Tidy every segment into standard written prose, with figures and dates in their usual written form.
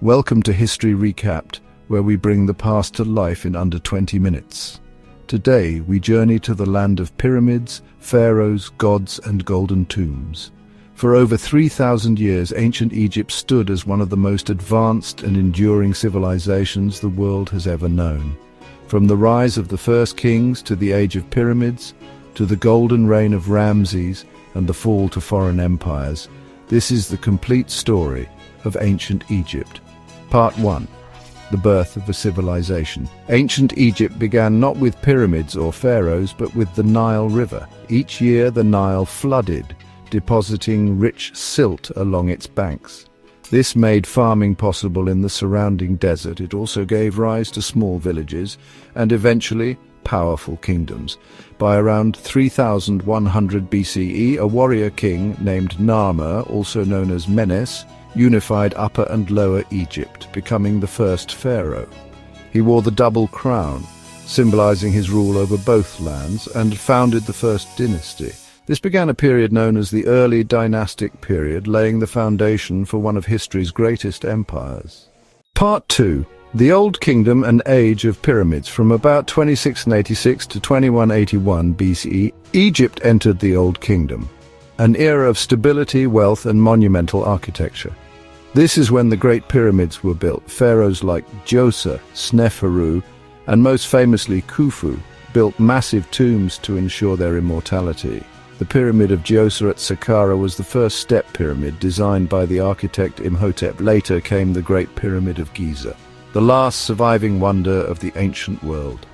Welcome to History Recapped, where we bring the past to life in under 20 minutes. Today, we journey to the land of pyramids, pharaohs, gods, and golden tombs. For over 3,000 years, ancient Egypt stood as one of the most advanced and enduring civilizations the world has ever known. From the rise of the first kings to the age of pyramids, to the golden reign of Ramses and the fall to foreign empires, this is the complete story of ancient Egypt. Part 1. The birth of a civilization. Ancient Egypt began not with pyramids or pharaohs, but with the Nile River. Each year the Nile flooded, depositing rich silt along its banks. This made farming possible in the surrounding desert. It also gave rise to small villages and eventually powerful kingdoms. By around 3100 BCE, a warrior king named Narmer, also known as Menes, unified Upper and Lower Egypt, becoming the first pharaoh. He wore the double crown, symbolizing his rule over both lands, and founded the first dynasty. This began a period known as the early dynastic period, laying the foundation for one of history's greatest empires. Part 2. The Old Kingdom and Age of Pyramids. From about 2686 to 2181 BCE, Egypt entered the Old Kingdom, an era of stability, wealth, and monumental architecture. This is when the Great Pyramids were built. Pharaohs like Djoser, Sneferu, and most famously Khufu built massive tombs to ensure their immortality. The Pyramid of Djoser at Saqqara was the first step pyramid designed by the architect Imhotep. Later came the Great Pyramid of Giza, the last surviving wonder of the ancient world.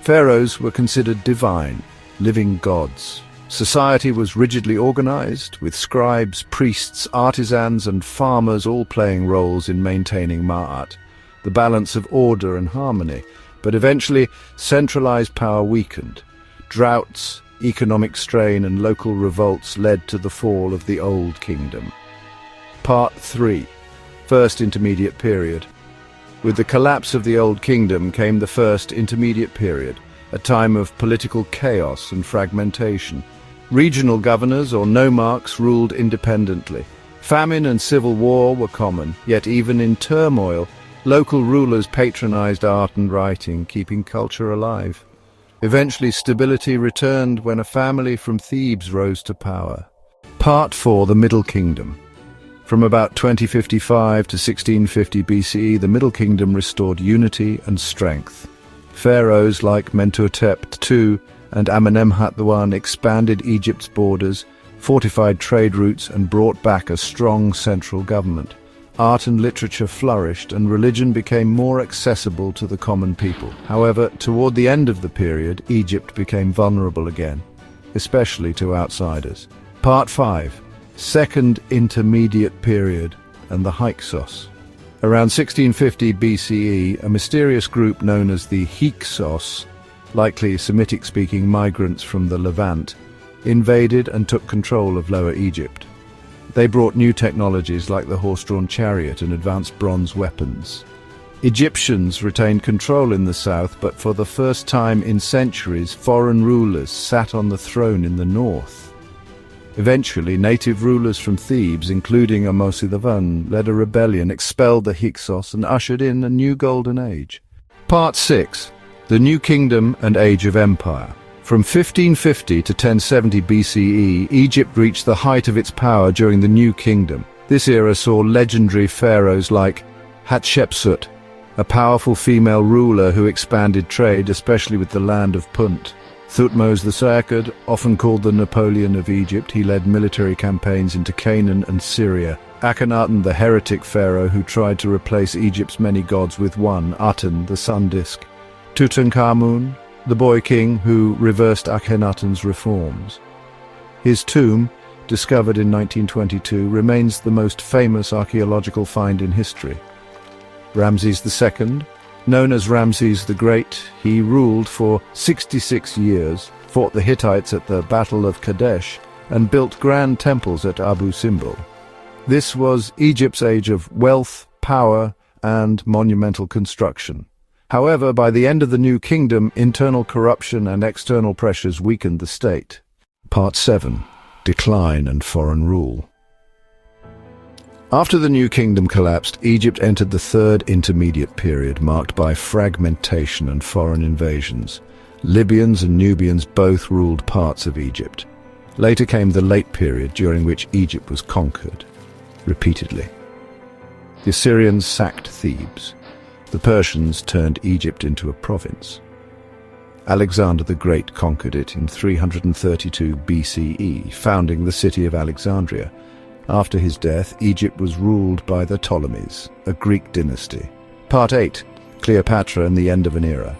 Pharaohs were considered divine, living gods. Society was rigidly organized, with scribes, priests, artisans, and farmers all playing roles in maintaining Ma'at, the balance of order and harmony. But eventually, centralized power weakened. Droughts, economic strain, and local revolts led to the fall of the Old Kingdom. Part 3. First Intermediate Period. With the collapse of the Old Kingdom came the First Intermediate Period, a time of political chaos and fragmentation. Regional governors or nomarchs ruled independently. Famine and civil war were common, yet even in turmoil, local rulers patronized art and writing, keeping culture alive. Eventually, stability returned when a family from Thebes rose to power. Part 4. The Middle Kingdom. From about 2055 to 1650 BCE, the Middle Kingdom restored unity and strength. Pharaohs like Mentuhotep II and Amenemhat I expanded Egypt's borders, fortified trade routes, and brought back a strong central government. Art and literature flourished, and religion became more accessible to the common people. However, toward the end of the period, Egypt became vulnerable again, especially to outsiders. Part 5. Second Intermediate Period and the Hyksos. Around 1650 BCE, a mysterious group known as the Hyksos, likely Semitic-speaking migrants from the Levant, invaded and took control of Lower Egypt. They brought new technologies like the horse-drawn chariot and advanced bronze weapons. Egyptians retained control in the south, but for the first time in centuries, foreign rulers sat on the throne in the north. Eventually, native rulers from Thebes, including Amosithavan, led a rebellion, expelled the Hyksos, and ushered in a new golden age. Part 6. The New Kingdom and Age of Empire. From 1550 to 1070 BCE, Egypt reached the height of its power during the New Kingdom. This era saw legendary pharaohs like Hatshepsut, a powerful female ruler who expanded trade, especially with the land of Punt. Thutmose II, often called the Napoleon of Egypt, he led military campaigns into Canaan and Syria. Akhenaten, the heretic pharaoh who tried to replace Egypt's many gods with one, Aten, the sun disk. Tutankhamun, the boy king who reversed Akhenaten's reforms. His tomb, discovered in 1922, remains the most famous archaeological find in history. Ramses II, known as Ramses the Great, he ruled for 66 years, fought the Hittites at the Battle of Kadesh, and built grand temples at Abu Simbel. This was Egypt's age of wealth, power, and monumental construction. However, by the end of the New Kingdom, internal corruption and external pressures weakened the state. Part 7. Decline and Foreign Rule. After the New Kingdom collapsed, Egypt entered the Third Intermediate Period, marked by fragmentation and foreign invasions. Libyans and Nubians both ruled parts of Egypt. Later came the Late Period, during which Egypt was conquered repeatedly. The Assyrians sacked Thebes. The Persians turned Egypt into a province. Alexander the Great conquered it in 332 BCE, founding the city of Alexandria. After his death, Egypt was ruled by the Ptolemies, a Greek dynasty. Part 8. Cleopatra and the End of an Era.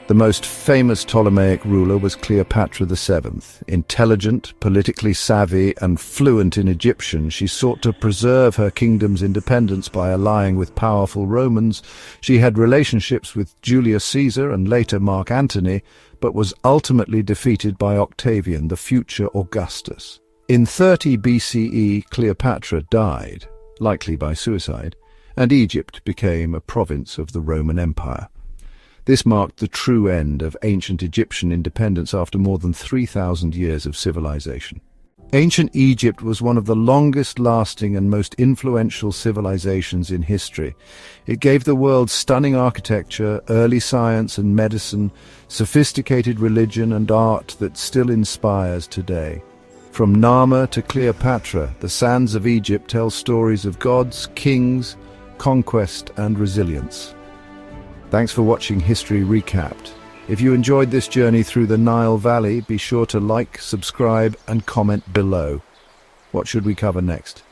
The most famous Ptolemaic ruler was Cleopatra VII. Intelligent, politically savvy, and fluent in Egyptian, she sought to preserve her kingdom's independence by allying with powerful Romans. She had relationships with Julius Caesar and later Mark Antony, but was ultimately defeated by Octavian, the future Augustus. In 30 BCE, Cleopatra died, likely by suicide, and Egypt became a province of the Roman Empire. This marked the true end of ancient Egyptian independence after more than 3,000 years of civilization. Ancient Egypt was one of the longest-lasting and most influential civilizations in history. It gave the world stunning architecture, early science and medicine, sophisticated religion and art that still inspires today. From Narmer to Cleopatra, the sands of Egypt tell stories of gods, kings, conquest and resilience. Thanks for watching History Recapped. If you enjoyed this journey through the Nile Valley, be sure to like, subscribe and comment below. What should we cover next?